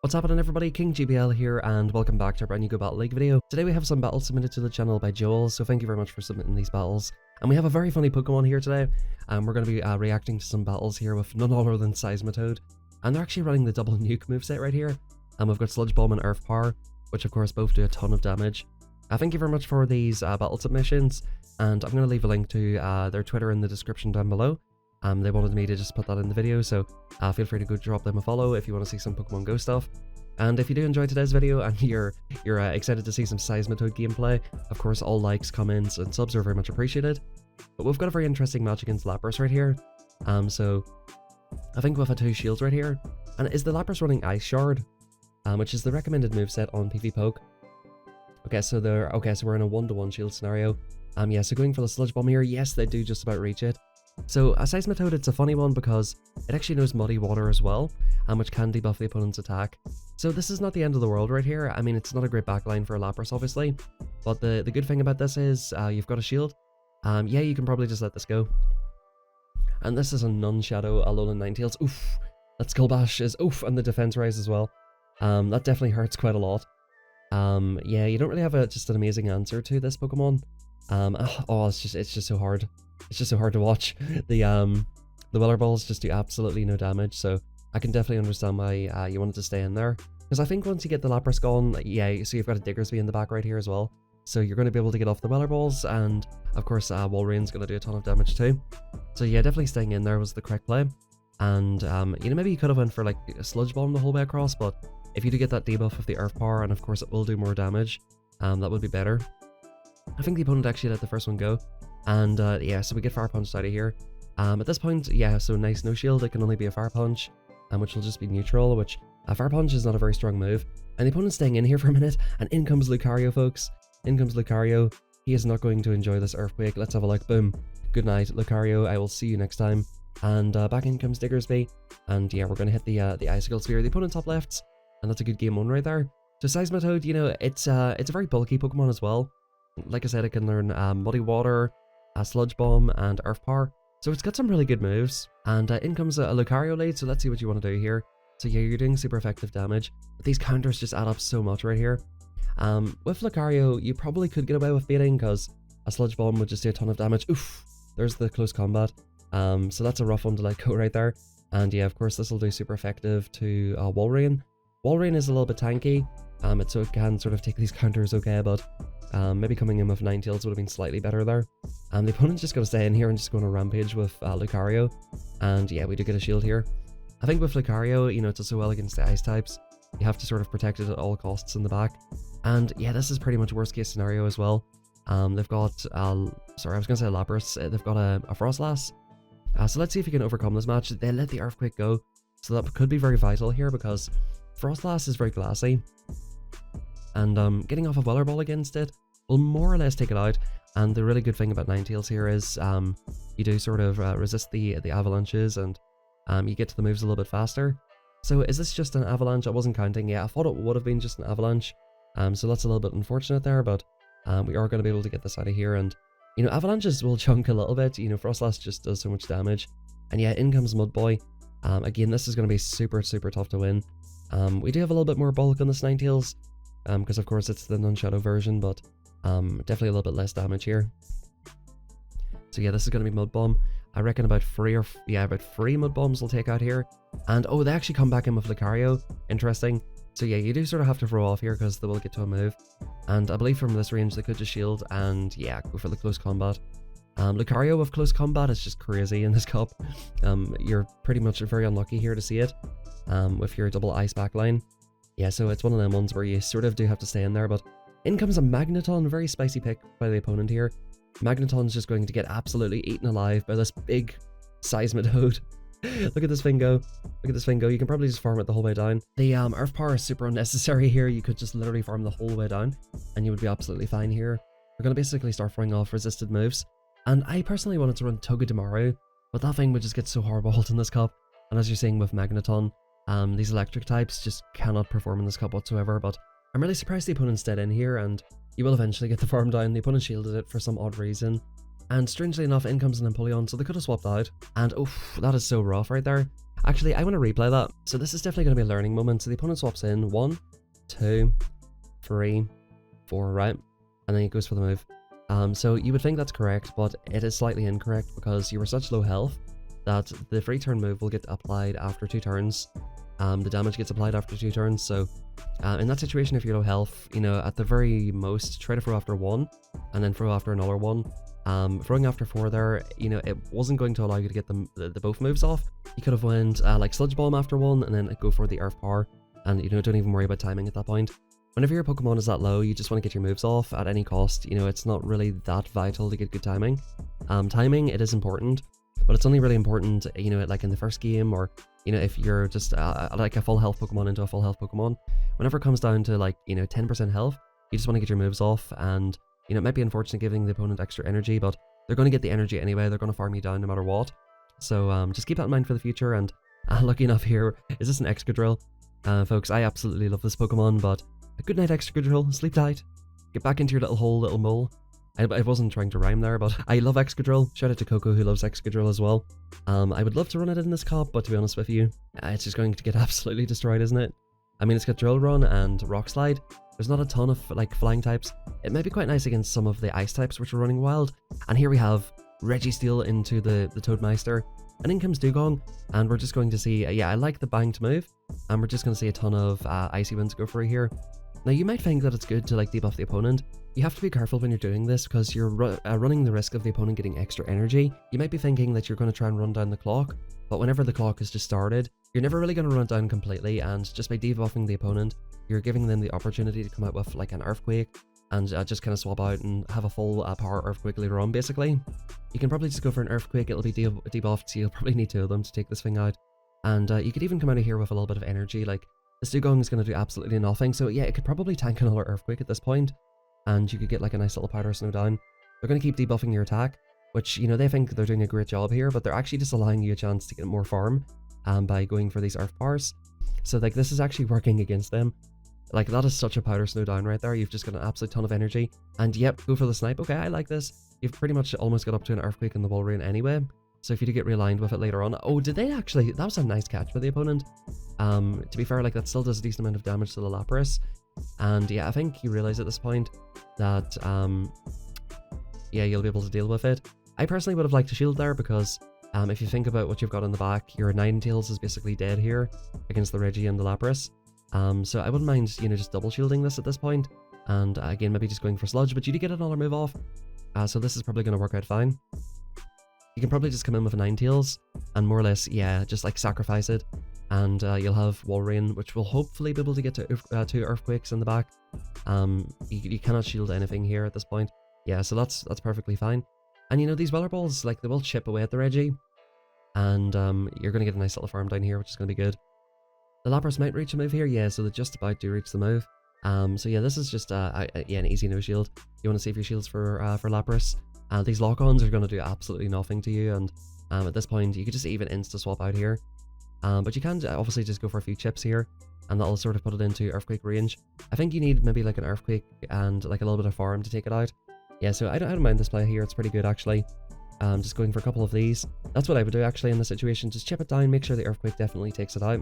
What's happening everybody, King GBL here and welcome back to a brand new Go Battle League video. Today we have some battles submitted to the channel by Joel, so thank you very much for submitting these battles. And we have a very funny Pokemon here today. We're going to be reacting to some battles here with none other than Seismitoad. And they're actually running the double nuke moveset right here. And we've got Sludge Bomb and Earth Power, which of course both do a ton of damage. Thank you very much for these battle submissions, and I'm going to leave a link to their Twitter in the description down below. They wanted me to just put that in the video, so feel free to go drop them a follow if you want to see some Pokemon Go stuff. And if you do enjoy today's video and you're excited to see some Seismitoad gameplay, of course all likes, comments, and subs are very much appreciated. But we've got a very interesting match against Lapras right here. So I think we've had two shields right here. And is the Lapras running Ice Shard, which is the recommended moveset on PvPoke. Okay, so we're in a 1-to-1 shield scenario. Yeah, so going for the Sludge Bomb here, yes, they do just about reach it. So a Seismitoad, it's a funny one because it actually knows Muddy Water as well, which can debuff the opponent's attack. So this is not the end of the world right here. I mean, it's not a great backline for a Lapras, obviously, but the good thing about this is you've got a shield. Yeah, you can probably just let this go. And this is a non-shadow Alolan Ninetales. Oof, that Skull Bash is oof, and the defense rise as well. That definitely hurts quite a lot. Yeah, you don't really have just an amazing answer to this Pokemon. Oh, it's just so hard. It's just so hard to watch. The Weller Balls just do absolutely no damage, so I can definitely understand why you wanted to stay in there. Because I think once you get the Lapras gone, yeah, so you've got a Diggersby in the back right here as well. So you're going to be able to get off the Weller Balls, and of course Walreign's going to do a ton of damage too. So yeah, definitely staying in there was the correct play. And you know, maybe you could have went for like a Sludge Bomb the whole way across, but if you do get that debuff of the Earth Power, and of course it will do more damage, that would be better. I think the opponent actually let the first one go. And yeah, so we get Fire Punch out of here. At this point, yeah, so nice, no shield, it can only be a Fire Punch, which will just be neutral, which Fire Punch is not a very strong move. And the opponent's staying in here for a minute, and in comes Lucario, folks. In comes Lucario. He is not going to enjoy this Earthquake. Let's have a look. Boom. Good night, Lucario. I will see you next time. And back in comes Diggersby. And yeah, we're going to hit the Icicle Sphere. The opponent top lefts, and that's a good game one right there. So Seismitoad, you know, it's a very bulky Pokemon as well. Like I said, it can learn Muddy Water, Sludge Bomb, and Earth Power. So it's got some really good moves. And in comes a Lucario lead, so let's see what you want to do here. So yeah, you're doing super effective damage. But these counters just add up so much right here. With Lucario, you probably could get away with beating because a Sludge Bomb would just do a ton of damage. Oof, there's the close combat. So that's a rough one to let go right there. And yeah, of course, this will do super effective to Walreign. Walreign is a little bit tanky, so it can sort of take these counters okay, but maybe coming in with Ninetales would have been slightly better there. The opponent's just going to stay in here and just go on a rampage with Lucario. And yeah, we do get a shield here. I think with Lucario, you know, it does so well against the ice types. You have to sort of protect it at all costs in the back. And yeah, this is pretty much worst case scenario as well. They've got, sorry, I was going to say Lapras. They've got a Frostlass. So let's see if you can overcome this match. They let the Earthquake go, so that could be very vital here because Frostlass is very glassy. And getting off a Weller Ball against it will more or less take it out. And the really good thing about Ninetales here is you do sort of resist the avalanches, and you get to the moves a little bit faster. So is this just an avalanche? I wasn't counting. Yeah, I thought it would have been just an avalanche. So that's a little bit unfortunate there, but we are going to be able to get this out of here. And you know, avalanches will chunk a little bit. You know, Frostlass just does so much damage. And yeah, in comes Mudboy. Again, this is going to be super tough to win. We do have a little bit more bulk on this Ninetales, because of course it's the non-shadow version, but definitely a little bit less damage here. So yeah, this is going to be Mud Bomb. I reckon about about three Mud Bombs will take out here. And oh, they actually come back in with Lucario. Interesting. So yeah, you do sort of have to throw off here because they will get to a move. And I believe from this range they could just shield and yeah, go for the close combat. Lucario with close combat is just crazy in this cup. You're pretty much very unlucky here to see it with your double ice backline. Yeah, so it's one of them ones where you sort of do have to stay in there, but in comes a Magneton, very spicy pick by the opponent here. Magneton's just going to get absolutely eaten alive by this big Seismitoad. Look at this thing go. Look at this thing go. You can probably just farm it the whole way down. The Earth Power is super unnecessary here. You could just literally farm the whole way down and you would be absolutely fine here. We're going to basically start throwing off resisted moves. And I personally wanted to run Togedemaru, but that thing would just get so hard-balled in this cup. And as you're seeing with Magneton, these electric types just cannot perform in this cup whatsoever, but I'm really surprised the opponent stayed in here, and you will eventually get the farm down. The opponent shielded it for some odd reason, and strangely enough, in comes an Empoleon, so they could have swapped out, and oof, that is so rough right there. Actually, I want to replay that. So this is definitely going to be a learning moment. So the opponent swaps in 1, 2, 3, 4, right? And then he goes for the move. So you would think that's correct, but it is slightly incorrect because you were such low health that the free turn move will get applied after 2 turns. The damage gets applied after 2 turns, so in that situation, if you're low health, you know, at the very most, try to throw after 1, and then throw after another 1. Throwing after 4 there, you know, it wasn't going to allow you to get the both moves off. You could have went like Sludge Bomb after 1, and then go for the Earth Power, and, you know, don't even worry about timing at that point. Whenever your Pokemon is that low, you just want to get your moves off at any cost. You know, it's not really that vital to get good timing. Timing, it is important, but it's only really important, you know, like in the first game, or, you know, if you're just like a full health Pokemon into a full health Pokemon. Whenever it comes down to, like, you know, 10% health, you just want to get your moves off, and, you know, it might be unfortunate giving the opponent extra energy, but they're going to get the energy anyway. They're going to farm you down no matter what. So just keep that in mind for the future. And lucky enough here, is this an Excadrill? Folks, I absolutely love this Pokemon, but a good night, Excadrill. Sleep tight. Get back into your little hole, little mole. I wasn't trying to rhyme there, but I love Excadrill. Shout out to Coco, who loves Excadrill as well. I would love to run it in this cop, but to be honest with you, it's just going to get absolutely destroyed, isn't it? I mean, it's got Drill Run and Rock Slide. There's not a ton of, like, flying types. It might be quite nice against some of the ice types which are running wild. And here we have Registeel into the Toadmeister. And in comes Dugong, and we're just going to see, yeah, I like the banked move. And we're just going to see a ton of Icy Winds go through here. Now, you might think that it's good to, like, debuff the opponent. You have to be careful when you're doing this because you're running the risk of the opponent getting extra energy. You might be thinking that you're going to try and run down the clock, but whenever the clock has just started, you're never really going to run it down completely, and just by debuffing the opponent, you're giving them the opportunity to come out with, like, an Earthquake and just kind of swap out and have a full power Earthquake later on, basically. You can probably just go for an Earthquake. It'll be debuffed, so you'll probably need 2 of them to take this thing out. And you could even come out of here with a little bit of energy. Like, this Dugong is going to do absolutely nothing, so yeah, it could probably tank another Earthquake at this point, and you could get, like, a nice little Powder Snow down. They're going to keep debuffing your attack, which, you know, they think they're doing a great job here, but they're actually just allowing you a chance to get more farm by going for these Earth Powers. So, like, this is actually working against them. Like, that is such a Powder Snow down right there. You've just got an absolute ton of energy. And yep, go for the Snipe. Okay, I like this. You've pretty much almost got up to an Earthquake in the Walrein anyway. So if you do get realigned with it later on... Oh, did they actually... That was a nice catch by the opponent. To be fair, like, that still does a decent amount of damage to the Lapras. And yeah, I think you realize at this point that, yeah, you'll be able to deal with it. I personally would have liked to shield there because if you think about what you've got in the back, your Ninetales is basically dead here against the Reggie and the Lapras. So I wouldn't mind, you know, just double shielding this at this point. And again, maybe just going for Sludge, but you do get another move off. So this is probably going to work out fine. You can probably just come in with a Ninetales and more or less, yeah, just like sacrifice it. And you'll have Walrein, which will hopefully be able to get to 2 Earthquakes in the back. You cannot shield anything here at this point. Yeah, so that's perfectly fine. And you know, these Weller Balls, like, they will chip away at the Reggie. And you're going to get a nice little farm down here, which is going to be good. The Lapras might reach a move here, yeah, so they just about do reach the move. So yeah, this is just yeah, an easy no shield. You want to save your shields for Lapras. These lock-ons are going to do absolutely nothing to you, and at this point, you could just even insta-swap out here. But you can obviously just go for a few chips here, and that'll sort of put it into Earthquake range. I think you need maybe like an Earthquake and like a little bit of farm to take it out. Yeah, so I don't mind this play here, it's pretty good actually. Just going for a couple of these. That's what I would do actually in this situation, just chip it down, make sure the Earthquake definitely takes it out.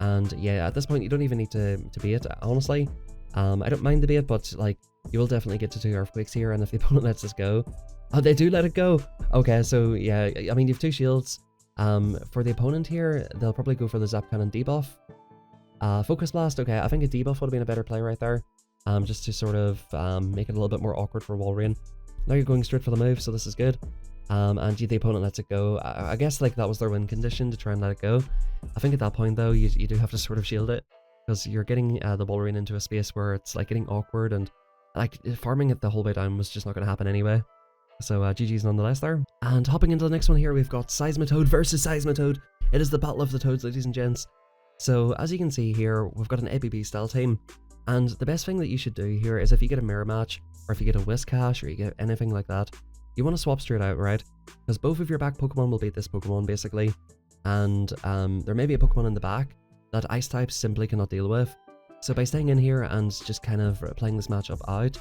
And yeah, at this point, you don't even need to bait, honestly. I don't mind the bait, but like, you will definitely get to 2 Earthquakes here, and if the opponent lets this go... Oh, they do let it go! Okay, so yeah, I mean, you have 2 shields. For the opponent here, they'll probably go for the Zap Cannon debuff. Focus Blast, okay, I think a debuff would have been a better play right there. Just to sort of make it a little bit more awkward for Walrein. Now you're going straight for the move, so this is good. And the opponent lets it go. I guess like that was their win condition, to try and let it go. I think at that point though, you do have to sort of shield it, because you're getting the Walrein into a space where it's like getting awkward, and like farming it the whole way down was just not going to happen anyway. So GG's nonetheless there. And hopping into the next one here, we've got Seismitoad versus Seismitoad. It is the battle of the Toads, ladies and gents. So as you can see here, we've got an ABB style team. And the best thing that you should do here is if you get a mirror match, or if you get a Whiscash, or you get anything like that, you want to swap straight out, right? Because both of your back Pokemon will beat this Pokemon, basically. And there may be a Pokemon in the back that Ice types simply cannot deal with. So by staying in here and just kind of playing this matchup out,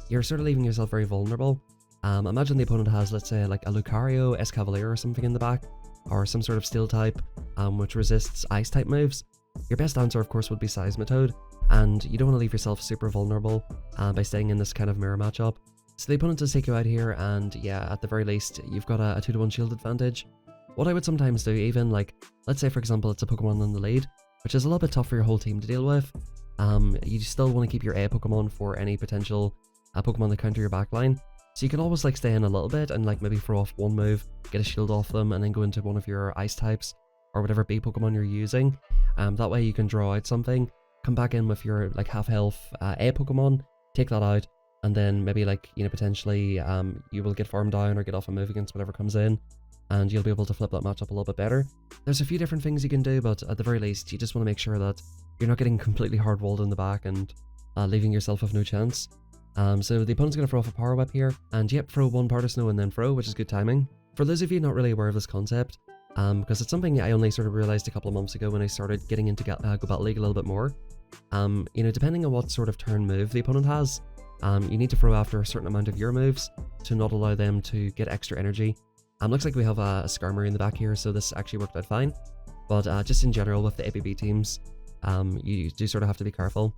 you're sort of leaving yourself very vulnerable. Imagine the opponent has, let's say, like a Lucario, Escavalier or something in the back. or some sort of steel type, which resists ice type moves, your best answer of course would be Seismitoad, and you don't want to leave yourself super vulnerable by staying in this kind of mirror matchup. So the opponent does take you out here, and yeah, at the very least, you've got a 2-to-1 shield advantage. What I would sometimes do, even like, let's say for example it's a Pokemon in the lead, which is a little bit tough for your whole team to deal with, you still want to keep your A Pokemon for any potential Pokemon that counter your backline. So you can always like stay in a little bit and like maybe throw off one move, get a shield off them, and then go into one of your ice types or whatever B Pokemon you're using. That way you can draw out something, come back in with your like half health A Pokemon, take that out, and then maybe like, you know, potentially you will get farmed down or get off a move against whatever comes in, and you'll be able to flip that matchup a little bit better. There's a few different things you can do, but at the very least you just want to make sure that you're not getting completely hard walled in the back and leaving yourself with no chance. So the opponent's going to throw off a Power Whip here, and yep, throw one Powder Snow and then throw, which is good timing. For those of you not really aware of this concept, because it's something I only sort of realized a couple of months ago when I started getting into Go Battle League a little bit more, you know, depending on what sort of turn move the opponent has, you need to throw after a certain amount of your moves to not allow them to get extra energy. Looks like we have a Skarmory in the back here, so this actually worked out fine. But just in general with the ABB teams, you do sort of have to be careful.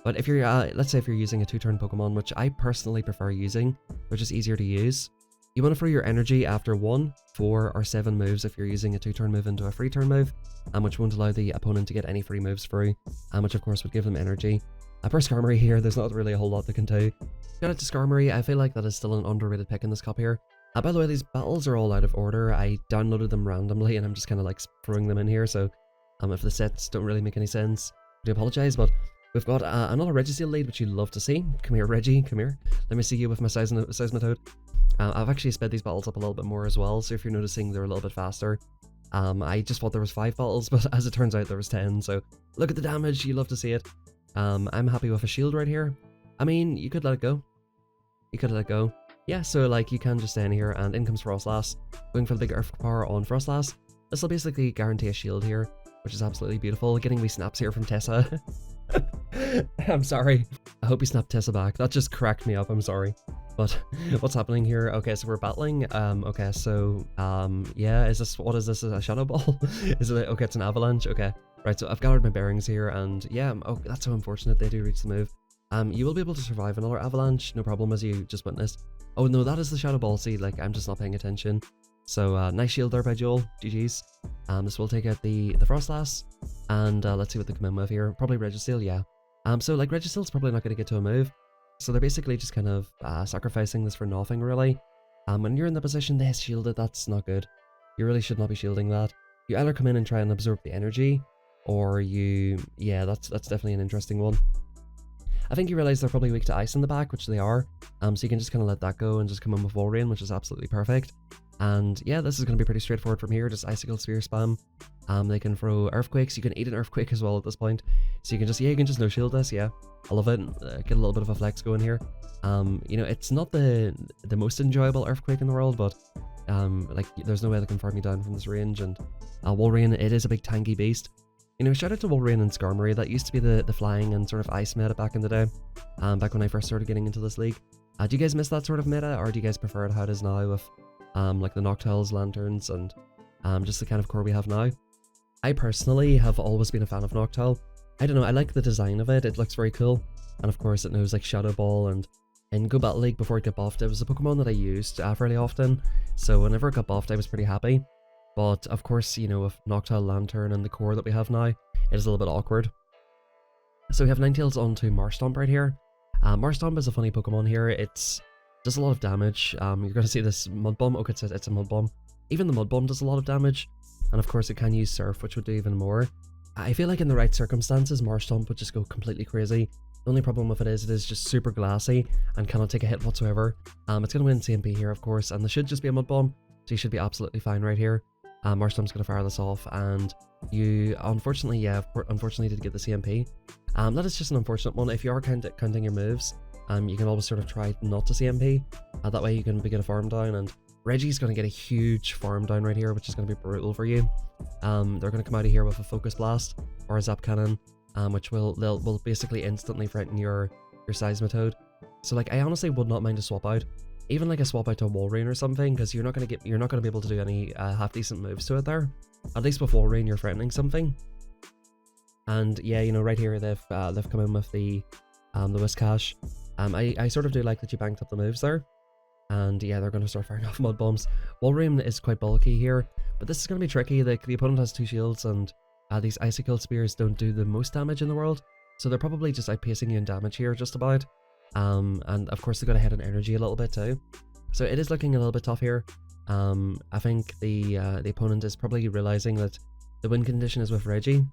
But if you're, let's say if you're using a 2-turn Pokemon, which I personally prefer using, which is easier to use, you want to throw your energy after 1, 4, or 7 moves if you're using a 2-turn move into a 3-turn move, which won't allow the opponent to get any free moves through, which of course would give them energy. Per Skarmory here, there's not really a whole lot they can do. Shout out to Skarmory, I feel like that is still an underrated pick in this cup here. By the way, these battles are all out of order. I downloaded them randomly and I'm just kind of like throwing them in here, so if the sets don't really make any sense, I do apologise, but we've got another Registeel lead, which you'd love to see. Come here, Reggie, come here. Let me see you with my Seismitoad. I've actually sped these battles up a little bit more as well, so if you're noticing they're a little bit faster. I just thought there was 5 battles, but as it turns out there was 10, so look at the damage, you love to see it. I'm happy with a shield right here. I mean, you could let it go. You could let it go. Yeah, so like you can just stay in here, and in comes Frostlass. Going for the big Earth power on Frostlass. This will basically guarantee a shield here, which is absolutely beautiful. Getting wee snaps here from Tessa. I'm sorry. I hope you snapped Tessa back. That just cracked me up, I'm sorry. But what's happening here? Okay, so we're battling. Okay, so yeah, what is this? Is a Shadow Ball? Is it okay, it's an Avalanche? Okay. Right, so I've gathered my bearings here, and yeah, oh, that's so unfortunate they do reach the move. You will be able to survive another Avalanche, no problem, as you just witnessed. Oh no, that is the Shadow Ball, see, like, I'm just not paying attention. So, nice shield there by Joel, GG's. This will take out the Frostlass, and let's see what they come in with here. Probably Registeel, yeah. So, like, Registeel's probably not going to get to a move, so they're basically just kind of sacrificing this for nothing, really. When you're in the position they shielded, that's not good. You really should not be shielding that. You either come in and try and absorb the energy, or you... yeah, that's definitely an interesting one. I think you realize they're probably weak to ice in the back, which they are, so you can just kind of let that go and just come in with Wall Rain, which is absolutely perfect. And yeah, this is going to be pretty straightforward from here, just Icicle Sphere spam. They can throw Earthquakes, you can eat an Earthquake as well at this point, so you can just, yeah, you can just no-shield this, yeah. I love it, get a little bit of a flex going here. You know, it's not the most enjoyable Earthquake in the world, but like, there's no way they can farm you down from this range, and Wall Rain, it is a big tanky beast. You know, shout out to Wall Rain and Skarmory. That used to be the flying and sort of ice meta back in the day, back when I first started getting into this league. Do you guys miss that sort of meta, or do you guys prefer it how it is now with like the Noctiles, Lanturns, and just the kind of core we have now? I personally have always been a fan of Noctile. I don't know, I like the design of it, it looks very cool, and of course it knows like Shadow Ball, and in Go Battle League before it got buffed, it was a Pokemon that I used fairly often, so whenever it got buffed I was pretty happy. But of course, you know, with Noctile, Lantern, and the core that we have now, it is a little bit awkward. So we have Ninetales on to Marshtomp right here. Marshtomp is a funny Pokemon here. It does a lot of damage. You're going to see this Mud Bomb. Okay, it's a Mud Bomb. Even the Mud Bomb does a lot of damage. And of course, it can use Surf, which would do even more. I feel like in the right circumstances, Marshtomp would just go completely crazy. The only problem with it is just super glassy and cannot take a hit whatsoever. It's going to win CMP here, of course, and this should just be a Mud Bomb, so you should be absolutely fine right here. Marshtomp's going to fire this off, and you, unfortunately, did get the CMP. That is just an unfortunate one. If you are counting your moves, you can always sort of try not to CMP. That way you can begin a farm down, and Reggie's going to get a huge farm down right here, which is going to be brutal for you. They're going to come out of here with a Focus Blast or a Zap Cannon, which will basically instantly threaten your Seismitoad. So like, I honestly would not mind a swap out. even like a swap out to a Wolverine or something, because you're not gonna be able to do any half decent moves to it there. At least with Wolverine, you're threatening something. And yeah, you know, right here they've come in with the Whiscash. I sort of do like that you banked up the moves there. And yeah, they're going to start firing off mud bombs. Wolverine is quite bulky here, but this is going to be tricky. The opponent has 2 shields, and these icicle spears don't do the most damage in the world, so they're probably just outpacing you in damage here, just about. And of course they got ahead in energy a little bit too, so it is looking a little bit tough here. I think the opponent is probably realizing that the win condition is with Reggie.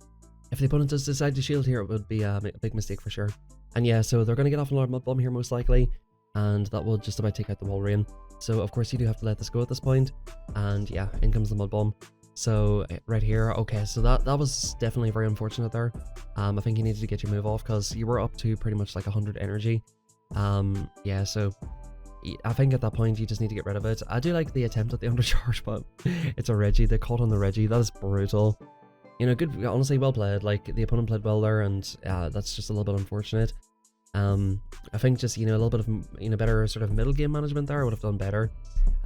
If the opponent does decide to shield here, it would be a big mistake for sure. And yeah, so they're going to get off another mud bomb here most likely, and that will just about take out the Wolverine. So of course you do have to let this go at this point, and yeah, in comes the mud bomb. So right here, okay, so that was definitely very unfortunate there. I think you needed to get your move off because you were up to pretty much like 100 energy. Yeah, so I think at that point you just need to get rid of it. I do like the attempt at the undercharge, but it's a Reggie. They caught on the Reggie. That is brutal. You know, good, honestly, well played. Like, the opponent played well there, and that's just a little bit unfortunate. I think just, you know, a little bit of, you know, better sort of middle game management there would have done better.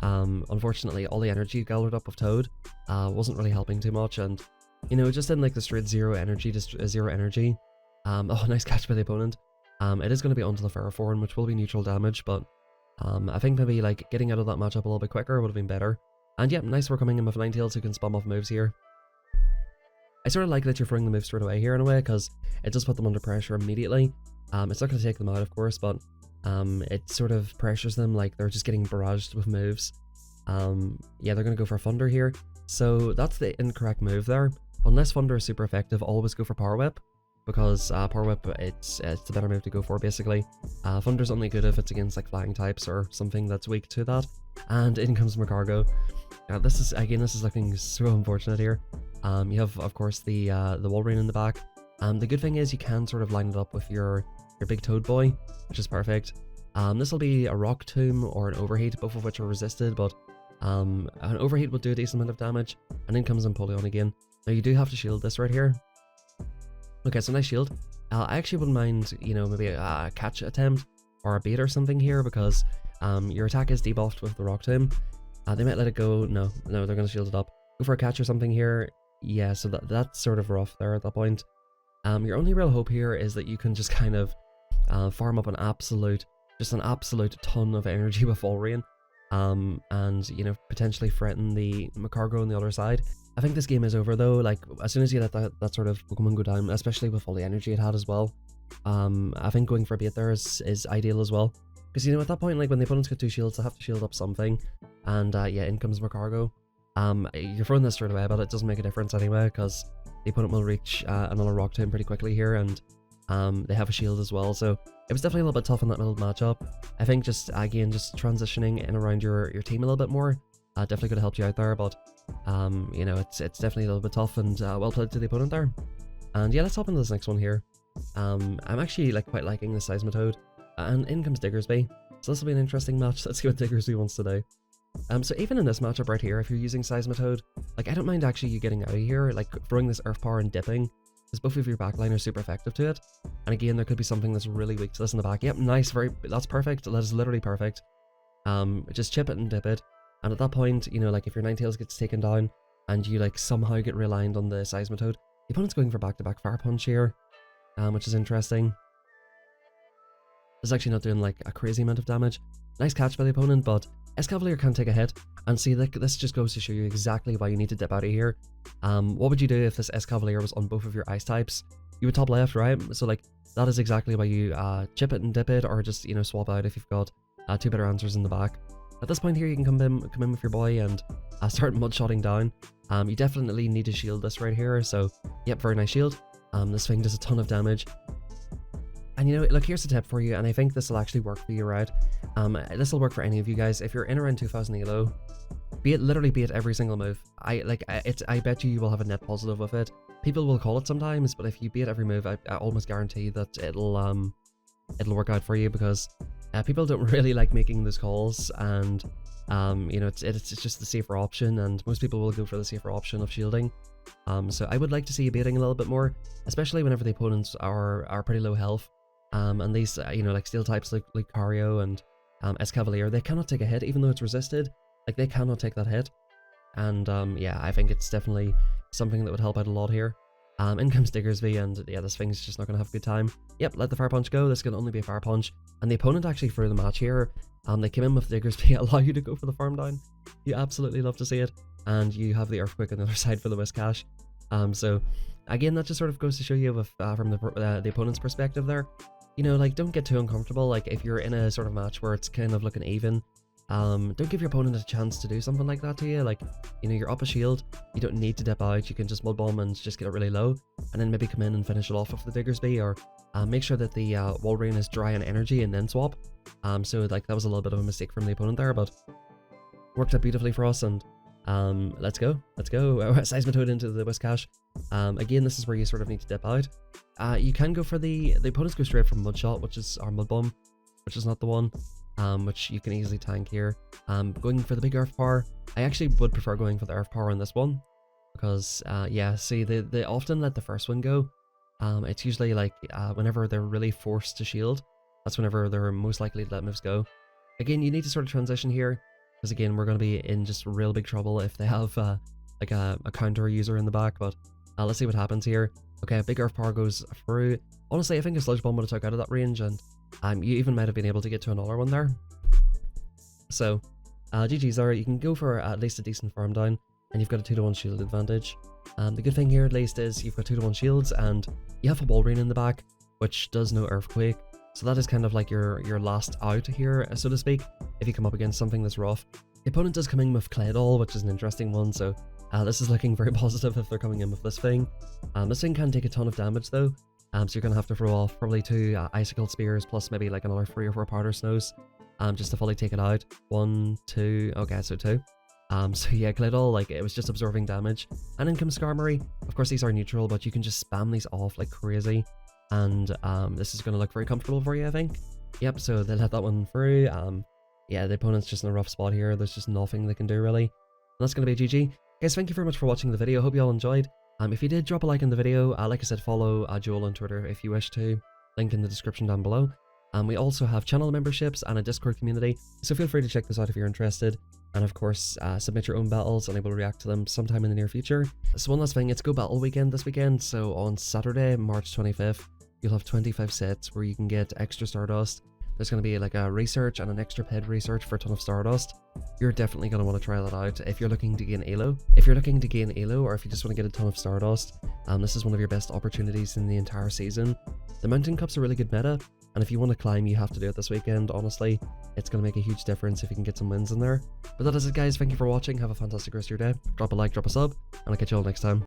Unfortunately, all the energy gathered up with Toad wasn't really helping too much, and, you know, just in like the straight zero energy, oh, nice catch by the opponent. It is going to be onto the Ferroform, which will be neutral damage, but I think maybe like getting out of that matchup a little bit quicker would have been better. And yeah, nice we're coming in with Ninetales who can spam off moves here. I sort of like that you're throwing the move straight away here in a way, because it does put them under pressure immediately. It's not going to take them out, of course, but it sort of pressures them like they're just getting barraged with moves. Yeah, they're going to go for Thunder here. So that's the incorrect move there. Unless Thunder is super effective, always go for Power Whip, because Power Whip, it's the better move to go for, basically. Thunder's only good if it's against like flying types or something that's weak to that. And in comes Macargo. This is looking so unfortunate here. You have, of course, the Wolverine in the back. The good thing is you can sort of line it up with your big Toad boy, which is perfect. This will be a Rock Tomb or an Overheat, both of which are resisted, but an Overheat will do a decent amount of damage, and in comes Empoleon again. Now you do have to shield this right here. Okay, so nice shield. I actually wouldn't mind, you know, maybe a catch attempt or a bait or something here, because your attack is debuffed with the Rock Tomb. They might let it go. No, they're going to shield it up. Go for a catch or something here. Yeah, so that's sort of rough there at that point. Your only real hope here is that you can just kind of farm up an absolute ton of energy with Wolverine, and, you know, potentially threaten the Macargo on the other side. I think this game is over though. Like, as soon as you let that sort of Pokemon go down, especially with all the energy it had as well, I think going for a bait there is ideal as well. Because, you know, at that point, like, when the opponent's got 2 shields, they have to shield up something, and yeah, in comes Macargo. You're throwing this straight away, but it doesn't make a difference anyway, because the opponent will reach another Rock Tomb pretty quickly here, and they have a shield as well, so it was definitely a little bit tough in that middle matchup. I think just, again, just transitioning in around your team a little bit more definitely could have helped you out there, but you know, it's definitely a little bit tough, and well played to the opponent there. And yeah, let's hop into this next one here. I'm actually like quite liking the Seismitoad, and in comes Diggersby, so this will be an interesting match. Let's see what Diggersby wants to do. So even in this matchup right here, if you're using Seismitoad, like, I don't mind actually you getting out of here, like throwing this Earth Power and dipping, because both of your backline are super effective to it. And again, there could be something that's really weak to this in the back. Yep, nice, that's perfect. That is literally perfect. Just chip it and dip it, and at that point, you know, like, if your Ninetales gets taken down and you like somehow get realigned on the Seismitoad, the opponent's going for back-to-back Fire Punch here, which is interesting. It's actually not doing like a crazy amount of damage. Nice catch by the opponent, but Escavalier can take a hit, and see, like, this just goes to show you exactly why you need to dip out of here. What would you do if this Escavalier was on both of your ice types? You would top left, right? So like, that is exactly why you chip it and dip it, or just, you know, swap out if you've got 2 better answers in the back. At this point here, you can come in with your boy and start mud-shotting down. You definitely need to shield this right here, so yep, very nice shield. This thing does a ton of damage. And, you know, look, here's a tip for you, and I think this will actually work for you, right? This will work for any of you guys. If you're in around 2000 elo, literally be it every single move. I bet you will have a net positive with it. People will call it sometimes, but if you beat every move, I almost guarantee that it'll work out for you, because people don't really like making those calls, and you know, it's just the safer option, and most people will go for the safer option of shielding. So I would like to see you baiting a little bit more, especially whenever the opponents are pretty low health. And these, you know, like steel types like Lucario and Escavalier, they cannot take a hit, even though it's resisted. Like, they cannot take that hit. And yeah, I think it's definitely something that would help out a lot here. In comes Diggersby, and yeah, this thing's just not going to have a good time. Yep, let the Fire Punch go. This can only be a Fire Punch. And the opponent actually for the match here, they came in with Diggersby, allow you to go for the farm down. You absolutely love to see it. And you have the Earthquake on the other side for the Whiscash. So again, that just sort of goes to show you with, from the opponent's perspective there. You know, like, don't get too uncomfortable. Like, if you're in a sort of match where it's kind of looking even, don't give your opponent a chance to do something like that to you. Like, you know, you're up a shield, you don't need to dip out, you can just Mud Bomb and just get it really low, and then maybe come in and finish it off with the Diggersby, or make sure that the Walrein is dry on energy and then swap. So like, that was a little bit of a mistake from the opponent there, but worked out beautifully for us. And let's go. Seismitoad into the Whiscash. Again, this is where you sort of need to dip out. You can go for the opponents go straight for Mud Shot, which is our Mud Bomb, which is not the one. Which you can easily tank here. Going for the big Earth Power. I actually would prefer going for the Earth Power on this one, because yeah, see, they often let the first one go. It's usually like whenever they're really forced to shield, that's whenever they're most likely to let moves go. Again, you need to sort of transition here, because again, we're going to be in just real big trouble if they have like a counter user in the back. But let's see what happens here. Okay, a big Earth Power goes through. Honestly, I think a Sludge Bomb would have took out of that range, and you even might have been able to get to another one there. So, GG's there. You can go for at least a decent farm down, and you've got a 2-to-1 shield advantage. The good thing here at least is you've got 2-to-1 shields, and you have a Walrein in the back, which does no Earthquake. So that is kind of like your last out here, so to speak, if you come up against something that's rough. The opponent does come in with Claydol, which is an interesting one, so this is looking very positive if they're coming in with this thing. This thing can take a ton of damage though. So you're going to have to throw off probably 2 Icicle Spears plus maybe like another 3 or 4 Powder Snows just to fully take it out. 1, 2, okay, so 2. So yeah, Claydol, like, it was just absorbing damage. And then comes Skarmory. Of course, these are neutral, but you can just spam these off like crazy. And this is going to look very comfortable for you, I think. Yep, so they let that one through. Yeah, the opponent's just in a rough spot here. There's just nothing they can do, really. And that's going to be a GG. Guys, thank you very much for watching the video. Hope you all enjoyed. If you did, drop a like in the video. Like I said, follow Joel on Twitter if you wish to. Link in the description down below. We also have channel memberships and a Discord community, so feel free to check this out if you're interested. And of course, submit your own battles and I will react to them sometime in the near future. So one last thing, it's Go Battle Weekend this weekend. So on Saturday, March 25th, you'll have 25 sets where you can get extra Stardust. There's going to be like a research and an extra paid research for a ton of Stardust. You're definitely going to want to try that out if you're looking to gain Elo. If you're looking to gain Elo, or if you just want to get a ton of Stardust, this is one of your best opportunities in the entire season. The Mountain Cup's a really good meta, and if you want to climb, you have to do it this weekend. Honestly, it's going to make a huge difference if you can get some wins in there. But that is it, guys. Thank you for watching. Have a fantastic rest of your day. Drop a like, drop a sub, and I'll catch you all next time.